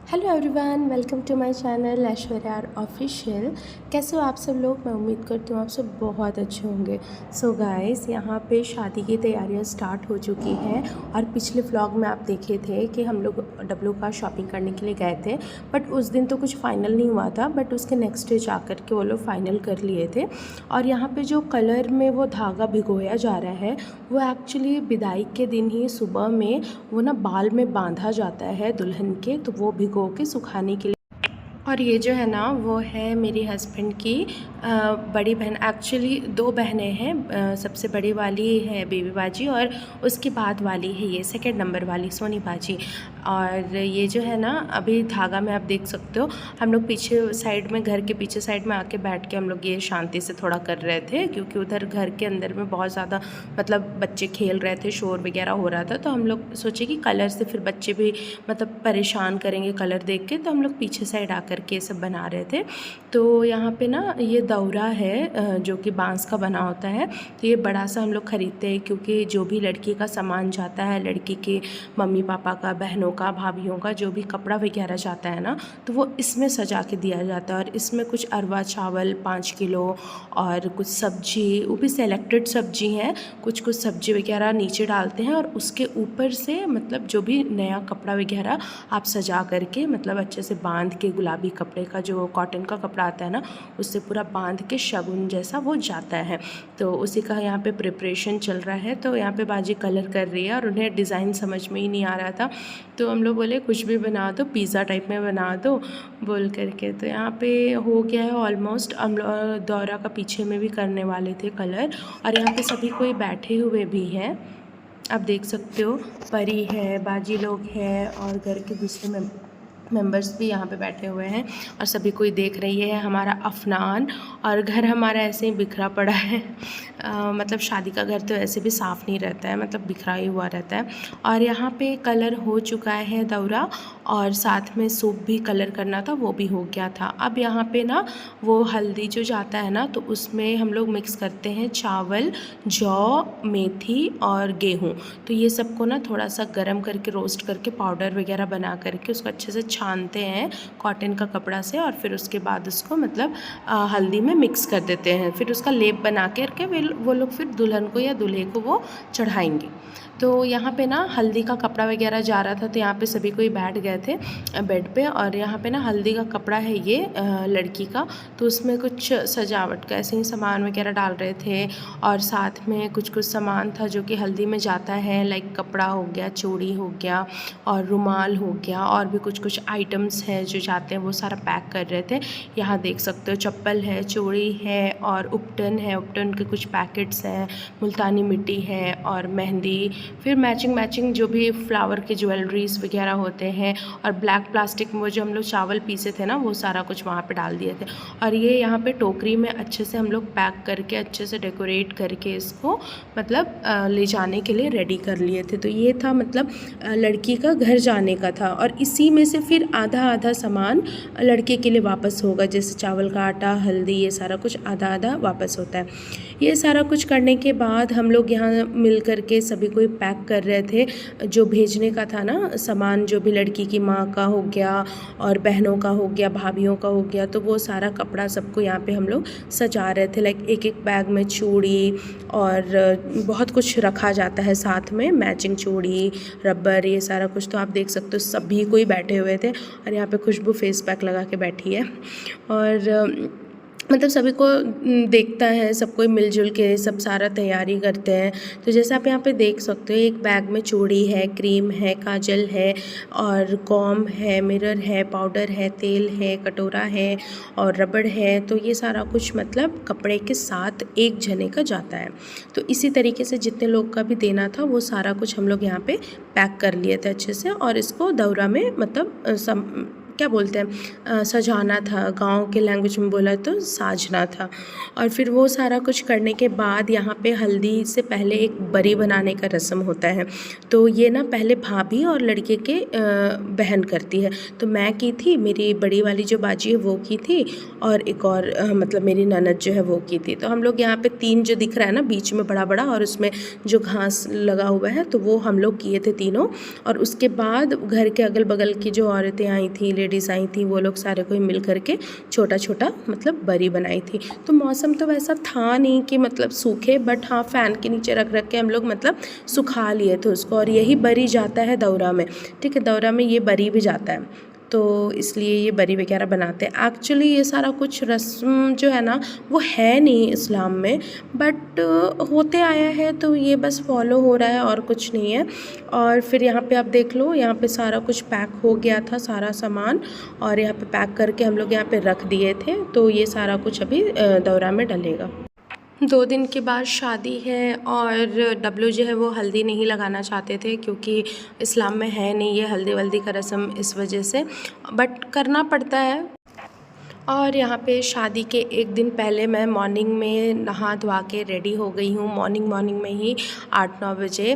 Hello everyone, welcome to my channel Aishwarya official. कैसे हो आप सब लोग? मैं उम्मीद करती हूँ आप सब बहुत अच्छे होंगे। सो गाइस, यहाँ पे शादी की तैयारियाँ स्टार्ट हो चुकी हैं और पिछले व्लॉग में आप देखे थे कि हम लोग डब्लू का शॉपिंग करने के लिए गए थे, बट उस दिन तो कुछ फ़ाइनल नहीं हुआ था, बट उसके नेक्स्ट डे जा कर के वो लोग फ़ाइनल कर लिए थे। और यहाँ पर जो कलर में वो धागा भिगोया जा रहा है वो एक्चुअली विदाई के दिन ही सुबह में वो ना बाल में बांधा जाता है दुल्हन के, तो वो भिगो के सुखाने के लिए। और ये जो है ना वो है मेरी हस्बैंड की बड़ी बहन। एक्चुअली दो बहनें हैं, सबसे बड़ी वाली है बेबी बाजी और उसके बाद वाली है ये सेकंड नंबर वाली सोनी बाजी। और ये जो है ना अभी धागा में आप देख सकते हो, हम लोग पीछे साइड में, घर के पीछे साइड में आके बैठ के हम लोग ये शांति से थोड़ा कर रहे थे, क्योंकि उधर घर के अंदर में बहुत ज़्यादा मतलब बच्चे खेल रहे थे, शोर वगैरह हो रहा था। तो हम लोग सोचे कि कलर से फिर बच्चे भी मतलब परेशान करेंगे कलर देख के, तो हम लोग पीछे साइड आकर के सब बना रहे थे। तो यहाँ पे ना ये दौरा है जो कि बांस का बना होता है, तो ये बड़ा सा हम लोग ख़रीदते हैं, क्योंकि जो भी लड़की का सामान जाता है, लड़की के मम्मी पापा का, बहनों का, भाभीयों का जो भी कपड़ा वगैरह जाता है ना, तो वो इसमें सजा के दिया जाता है। और इसमें कुछ अरवा चावल 5 किलो और कुछ सब्जी, वो भी सेलेक्टेड सब्जी हैं, कुछ कुछ सब्जी वगैरह नीचे डालते हैं और उसके ऊपर से मतलब जो भी नया कपड़ा वगैरह आप सजा करके मतलब अच्छे से बांध के, गुलाबी कपड़े का जो कॉटन का कपड़ा आता है ना, उससे पूरा बांध के शगुन जैसा वो जाता है। तो उसी का यहाँ पे प्रिपरेशन चल रहा है। तो यहाँ पे बाजी कलर कर रही है और उन्हें डिज़ाइन समझ में ही नहीं आ रहा था, तो हम लोग बोले कुछ भी बना दो, पिज़्ज़ा टाइप में बना दो बोल करके। तो यहाँ पे हो गया है ऑलमोस्ट। हम लोग दौरा का पीछे में भी करने वाले थे कलर, और यहाँ पे सभी कोई बैठे हुए भी हैं, आप देख सकते हो। परी है, बाजी लोग हैं और घर के दूसरे मेंबर्स भी यहाँ पे बैठे हुए हैं और सभी कोई देख रही है। हमारा अफनान और घर हमारा ऐसे ही बिखरा पड़ा है। मतलब शादी का घर तो ऐसे भी साफ़ नहीं रहता है, मतलब बिखरा ही हुआ रहता है। और यहाँ पे कलर हो चुका है दौरा, और साथ में सूप भी कलर करना था, वो भी हो गया था। अब यहाँ पे ना वो हल्दी जो जाता है ना, तो उसमें हम लोग मिक्स करते हैं चावल, जौ, मेथी और गेहूँ। तो ये सबको ना थोड़ा सा गर्म करके, रोस्ट करके, पाउडर वगैरह बना करके उसको अच्छे से छानते हैं कॉटन का कपड़ा से, और फिर उसके बाद उसको मतलब हल्दी में मिक्स कर देते हैं। फिर उसका लेप बना करके वो लोग फिर दुल्हन को या दूल्हे को वो चढ़ाएंगे। तो यहाँ पे ना हल्दी का कपड़ा वगैरह जा रहा था, तो यहाँ पे सभी कोई बैठ गए थे बेड पे। और यहाँ पे ना हल्दी का कपड़ा है ये लड़की का, तो उसमें कुछ सजावट का ऐसे ही सामान वगैरह डाल रहे थे। और साथ में कुछ कुछ सामान था जो कि हल्दी में जाता है, लाइक कपड़ा हो गया, चूड़ी हो गया और रुमाल हो गया, और भी कुछ कुछ आइटम्स हैं जो जाते हैं, वो सारा पैक कर रहे थे। यहाँ देख सकते हो चप्पल है, चूड़ी है और उपटन है, उपटन के कुछ पैकेट्स हैं, मुल्तानी मिट्टी है और मेहंदी, फिर मैचिंग जो भी फ्लावर के ज्वेलरीज वगैरह होते हैं, और ब्लैक प्लास्टिक में वो जो हम लोग चावल पीसे थे ना, वो सारा कुछ वहाँ पे डाल दिए थे। और ये यहाँ पे टोकरी में अच्छे से हम लोग पैक करके, अच्छे से डेकोरेट करके इसको मतलब ले जाने के लिए रेडी कर लिए थे। तो ये था मतलब लड़की का घर जाने का था, और इसी में से फिर आधा आधा सामान लड़के के लिए वापस होगा, जैसे चावल का आटा, हल्दी, ये सारा कुछ आधा आधा वापस होता है। ये सारा कुछ करने के बाद हम लोग यहाँ मिल करके सभी कोई पैक कर रहे थे, जो भेजने का था ना सामान, जो भी लड़की की माँ का हो गया और बहनों का हो गया, भाभीयों का हो गया, तो वो सारा कपड़ा सबको यहाँ पे हम लोग सजा रहे थे। लाइक एक एक बैग में चूड़ी और बहुत कुछ रखा जाता है साथ में, मैचिंग चूड़ी, रबर, ये सारा कुछ। तो आप देख सकते हो सभी कोई बैठे हुए थे, और यहाँ पे खुशबू फेस पैक लगा के बैठी है, और मतलब सभी को देखता है, सब कोई मिलजुल के सब सारा तैयारी करते हैं। तो जैसे आप यहाँ पे देख सकते हो, एक बैग में चूड़ी है, क्रीम है, काजल है और कॉम है, मिरर है, पाउडर है, तेल है, कटोरा है और रबड़ है। तो ये सारा कुछ मतलब कपड़े के साथ एक जने का जाता है। तो इसी तरीके से जितने लोग का भी देना था वो सारा कुछ हम लोग यहाँ पे पैक कर लिए थे अच्छे से, और इसको दौरा में मतलब क्या बोलते हैं, सजाना था, गांव के लैंग्वेज में बोला तो साजना था। और फिर वो सारा कुछ करने के बाद यहाँ पे हल्दी से पहले एक बरी बनाने का रस्म होता है। तो ये ना पहले भाभी और लड़के के बहन करती है। तो मैं की थी, मेरी बड़ी वाली जो बाजी है वो की थी, और एक और मतलब मेरी ननद जो है वो की थी। तो हम लोग यहाँ पे 3 जो दिख रहा है ना बीच में बड़ा बड़ा, और उसमें जो घास लगा हुआ है, तो वो हम लोग किए थे तीनों। और उसके बाद घर के अगल बगल की जो औरतें आई थी, लेडीज़ आई थी, वो लोग सारे कोई मिल करके छोटा छोटा मतलब बरी बनाई थी। तो मौसम तो वैसा था नहीं कि मतलब सूखे, बट हाँ फ़ैन के नीचे रख रख के हम लोग मतलब सुखा लिए थे उसको। और यही बरी जाता है दौरा में, ठीक है, दौरा में ये बरी भी जाता है, तो इसलिए ये बरी वगैरह बनाते हैं। एक्चुअली ये सारा कुछ रस्म जो है ना वो है नहीं इस्लाम में, बट होते आया है, तो ये बस फॉलो हो रहा है और कुछ नहीं है। और फिर यहाँ पे आप देख लो, यहाँ पे सारा कुछ पैक हो गया था सारा सामान, और यहाँ पे पैक करके हम लोग यहाँ पे रख दिए थे। तो ये सारा कुछ अभी दौरा में डलेगा। 2 दिन के बाद शादी है, और डब्लू जो है वो हल्दी नहीं लगाना चाहते थे, क्योंकि इस्लाम में है नहीं ये हल्दी वल्दी का रस्म, इस वजह से, बट करना पड़ता है। और यहाँ पे शादी के एक दिन पहले मैं मॉर्निंग में नहा धोवा के रेडी हो गई हूँ। मॉर्निंग में ही 8-9 बजे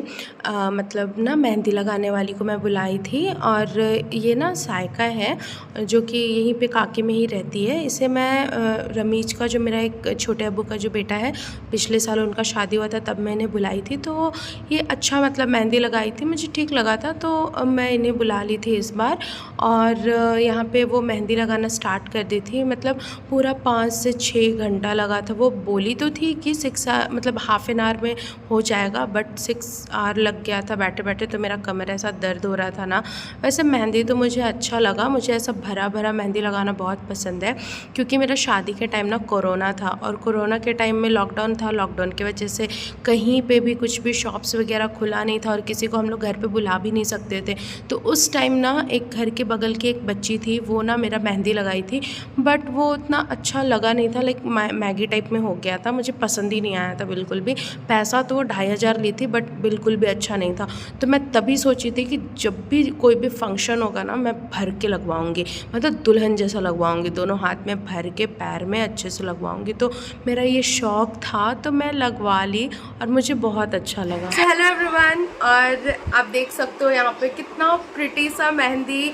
मतलब ना मेहंदी लगाने वाली को मैं बुलाई थी। और ये ना सायका है जो कि यहीं पे काकी में ही रहती है। इसे मैं रमीज का, जो मेरा एक छोटे अब्बू का जो बेटा है, पिछले साल उनका शादी हुआ था, तब मैं इन्हें बुलाई थी। तो ये अच्छा मतलब मेहंदी लगाई थी, मुझे ठीक लगा था, तो मैं इन्हें बुला ली थी इस बार। और यहाँ पे वो मेहंदी लगाना स्टार्ट कर दी थी। मतलब पूरा 5 से 6 घंटा लगा था। वो बोली तो थी कि 6 मतलब हाफ़ एन आवर में हो जाएगा, बट 6 आवर लग गया था बैठे बैठे। तो मेरा कमर ऐसा दर्द हो रहा था ना। वैसे मेहंदी तो मुझे अच्छा लगा, मुझे ऐसा भरा भरा मेहंदी लगाना बहुत पसंद है, क्योंकि मेरा शादी के टाइम ना कोरोना था, और कोरोना के टाइम में लॉकडाउन था। लॉकडाउन की वजह से कहीं पे भी कुछ भी शॉप्स वगैरह खुला नहीं था, और किसी को हम लोग घर पे बुला भी नहीं सकते थे। तो उस टाइम ना एक घर के बगल की एक बच्ची थी, वो ना मेरा मेहंदी लगाई थी, बट वो उतना अच्छा लगा नहीं था। लाइक मैगी टाइप में हो गया था, मुझे पसंद ही नहीं आया था बिल्कुल भी। पैसा तो वो 2500 ली थी, बट बिल्कुल भी अच्छा नहीं था। तो मैं तभी सोची थी कि जब भी कोई भी फंक्शन होगा ना, मैं भर के लगवाऊंगी, मतलब दुल्हन जैसा लगवाऊंगी, दोनों हाथ में भर के, पैर में अच्छे से लगवाऊंगी। तो मेरा ये शौक़ था, तो मैं लगवा ली, और मुझे बहुत अच्छा लगा। हेलो एवरीवन, और आप देख सकते हो यहाँ पे कितना प्रिटी सा मेहंदी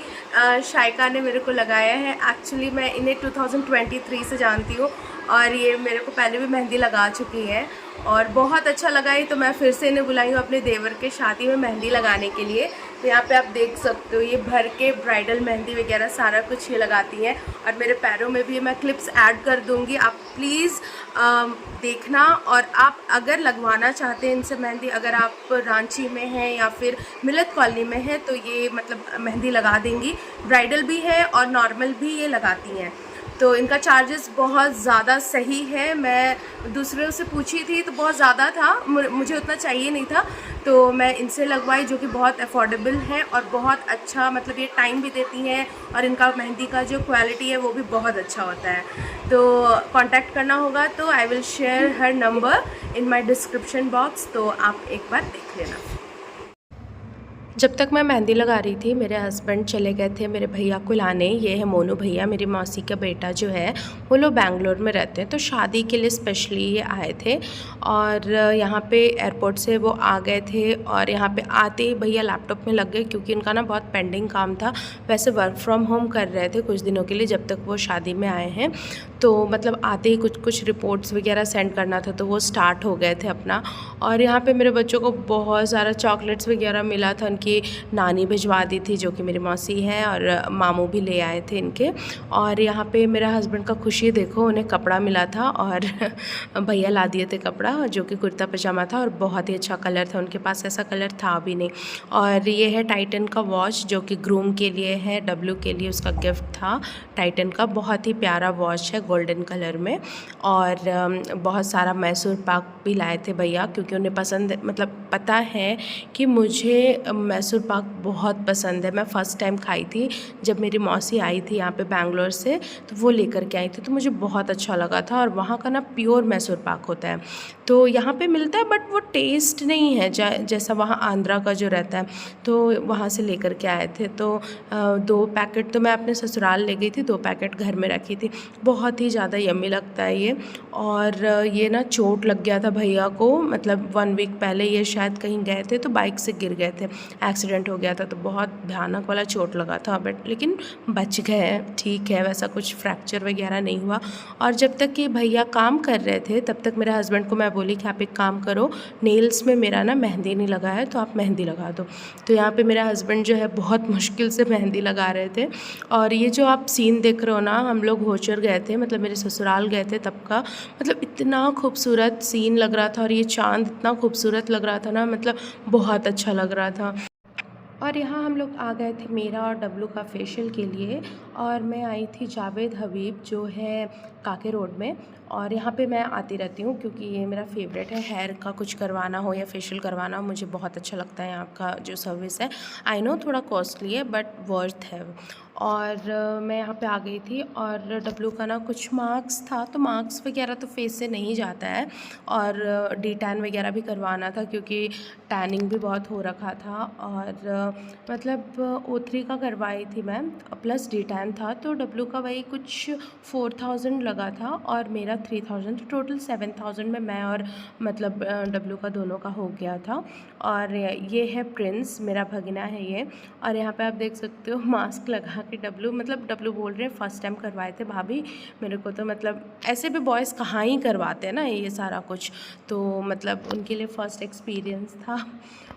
शायका ने मेरे को लगाया है। एक्चुअली मैं इन्हें 2023 से जानती हूँ, और ये मेरे को पहले भी मेहंदी लगा चुकी है, और बहुत अच्छा लगा ही। तो मैं फिर से इन्हें बुलाई हूँ अपने देवर के शादी में मेहंदी लगाने के लिए। तो यहाँ पे आप देख सकते हो, ये भर के ब्राइडल मेहंदी वगैरह सारा कुछ ये लगाती हैं। और मेरे पैरों में भी मैं क्लिप्स ऐड कर दूँगी, आप प्लीज़ देखना। और आप अगर लगवाना चाहते हैं इनसे मेहंदी, अगर आप रांची में हैं या फिर मिलत कॉलोनी में हैं, तो ये मतलब मेहंदी लगा देंगी। ब्राइडल भी है और नॉर्मल भी ये लगाती हैं। तो इनका चार्जेस बहुत ज़्यादा सही है। मैं दूसरों से पूछी थी तो बहुत ज़्यादा था, मुझे उतना चाहिए नहीं था, तो मैं इनसे लगवाई, जो कि बहुत अफोर्डेबल है और बहुत अच्छा, मतलब ये टाइम भी देती हैं, और इनका मेहंदी का जो क्वालिटी है वो भी बहुत अच्छा होता है। तो कांटेक्ट करना होगा तो I will share her number in my description box, तो आप एक बार देख लेना। जब तक मैं मेहंदी लगा रही थी, मेरे हस्बैंड चले गए थे मेरे भैया को लाने। ये है मोनू भैया, मेरी मौसी का बेटा जो है, वो लोग बेंगलोर में रहते हैं, तो शादी के लिए स्पेशली ये आए थे। और यहाँ पे एयरपोर्ट से वो आ गए थे, और यहाँ पे आते ही भैया लैपटॉप में लग गए, क्योंकि उनका ना बहुत पेंडिंग काम था। वैसे वर्क फ्रॉम होम कर रहे थे कुछ दिनों के लिए, जब तक वो शादी में आए हैं। तो मतलब आते ही कुछ रिपोर्ट्स वगैरह सेंड करना था, तो वो स्टार्ट हो गए थे अपना। और यहाँ पे मेरे बच्चों को बहुत सारा चॉकलेट्स वगैरह मिला था, उनकी नानी भिजवा दी थी जो कि मेरी मौसी है, और मामू भी ले आए थे इनके। और यहाँ पे मेरा हस्बैंड का खुशी देखो, उन्हें कपड़ा मिला था, और भैया ला दिए थे कपड़ा, जो कि कुर्ता पजामा था, और बहुत ही अच्छा कलर था, उनके पास ऐसा कलर था भी नहीं। और ये है टाइटन का वॉच, जो कि ग्रूम के लिए है, डब्लू के लिए उसका गिफ्ट था टाइटन का। बहुत ही प्यारा वॉच है गोल्डन कलर में। और बहुत सारा मैसूर पाक भी लाए थे भैया, क्योंकि उन्हें पसंद, मतलब पता है कि मुझे मैसूर पाक बहुत पसंद है। मैं फ़र्स्ट टाइम खाई थी जब मेरी मौसी आई थी यहाँ पे बैंगलोर से, तो वो लेकर के आई थी, तो मुझे बहुत अच्छा लगा था। और वहाँ का ना प्योर मैसूर पाक होता है, तो यहाँ पे मिलता है बट वो टेस्ट नहीं है जैसा वहाँ आंध्रा का जो रहता है। तो वहाँ से लेकर के आए थे, तो 2 पैकेट तो मैं अपने ससुराल ले गई थी, 2 पैकेट घर में रखी थी। बहुत ही ज़्यादा यम्मी लगता है ये। और ये ना चोट लग गया था भैया को, मतलब 1 वीक पहले ये शायद कहीं गए थे तो बाइक से गिर गए थे, एक्सीडेंट हो गया था, तो बहुत भयानक वाला चोट लगा था। बट लेकिन बच गए, ठीक है, वैसा कुछ फ्रैक्चर वगैरह नहीं हुआ। और जब तक कि भैया काम कर रहे थे तब तक मेरे हस्बैंड को मैं बोली कि आप एक काम करो, नेल्स में मेरा ना मेहंदी नहीं लगा है, तो आप मेहंदी लगा दो। तो यहाँ पे मेरा हस्बैंड जो है बहुत मुश्किल से मेहंदी लगा रहे थे। और ये जो आप सीन देख रहे हो ना, हम लोग होचर गए थे, मतलब मेरे ससुराल गए थे तब का, मतलब इतना खूबसूरत सीन लग रहा था। और ये चाँद इतना खूबसूरत लग रहा था ना, मतलब बहुत अच्छा लग रहा था। और यहाँ हम लोग आ गए थे मेरा और डब्लू का फेशियल के लिए। और मैं आई थी जावेद हबीब जो है काके रोड में। और यहाँ पे मैं आती रहती हूँ क्योंकि ये मेरा फेवरेट है। हेयर का कुछ करवाना हो या फेशियल करवाना हो, मुझे बहुत अच्छा लगता है यहाँ का जो सर्विस है। आई नो थोड़ा कॉस्टली है बट वर्थ है। और मैं यहाँ पे आ गई थी और डब्लू का ना कुछ मार्क्स था, तो मार्क्स वगैरह तो फेस से नहीं जाता है। और डी टैन वगैरह भी करवाना था क्योंकि टैनिंग भी बहुत हो रखा था। और मतलब O3 का करवाई थी मैं, प्लस डी टैन था, तो डब्लू का वही कुछ 4000 लगा था और मेरा 3000, तो टोटल 7000 में मैं और मतलब डब्लू का दोनों का हो गया था। और ये है प्रिंस, मेरा भगना है ये। और यहाँ पे आप देख सकते हो मास्क लगा के डब्लू, मतलब डब्लू बोल रहे हैं फ़र्स्ट टाइम करवाए थे भाभी मेरे को, तो मतलब ऐसे भी बॉयज़ कहाँ ही करवाते हैं ना ये सारा कुछ, तो मतलब उनके लिए फ़र्स्ट एक्सपीरियंस था।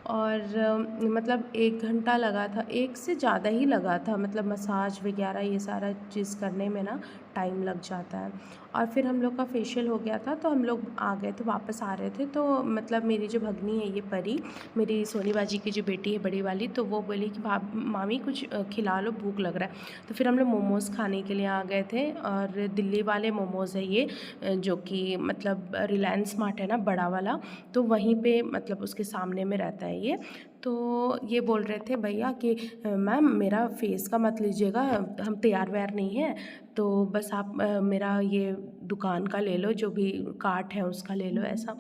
और मतलब 1 घंटा लगा था, 1 से ज़्यादा ही लगा था, मतलब मसाज वगैरह ये सारा चीज़ करने में ना टाइम लग जाता है। और फिर हम लोग का फेशियल हो गया था, तो हम लोग आ गए थे, वापस आ रहे थे, तो मतलब मेरी जो भगनी है ये परी, मेरी सोनी बाजी की जो बेटी है बड़ी वाली, तो वो बोली कि मामी कुछ खिला लो, भूख लग रहा है। तो फिर हम लोग मोमोज़ खाने के लिए आ गए थे। और दिल्ली वाले मोमोज़ है ये, जो कि मतलब रिलायंस मार्ट है ना बड़ा वाला, तो वहीं पे मतलब उसके सामने में रहता है ये। तो ये बोल रहे थे भैया कि मैम मेरा फेस का मत लीजिएगा, हम तैयार वैयार नहीं हैं, तो बस आप मेरा ये दुकान का ले लो, जो भी कार्ट है उसका ले लो, ऐसा।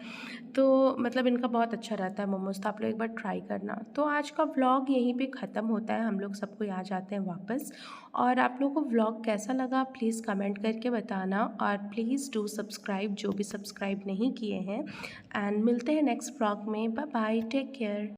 तो मतलब इनका बहुत अच्छा रहता है मोमोज़, तो आप लोग एक बार ट्राई करना। तो आज का व्लॉग यहीं पे ख़त्म होता है, हम लोग सबको आ जाते हैं वापस। और आप लोगों को व्लॉग कैसा लगा प्लीज़ कमेंट करके बताना। और प्लीज़ डू सब्सक्राइब जो भी सब्सक्राइब नहीं किए हैं। एंड मिलते हैं नेक्स्ट व्लॉग में। Bye bye, take care.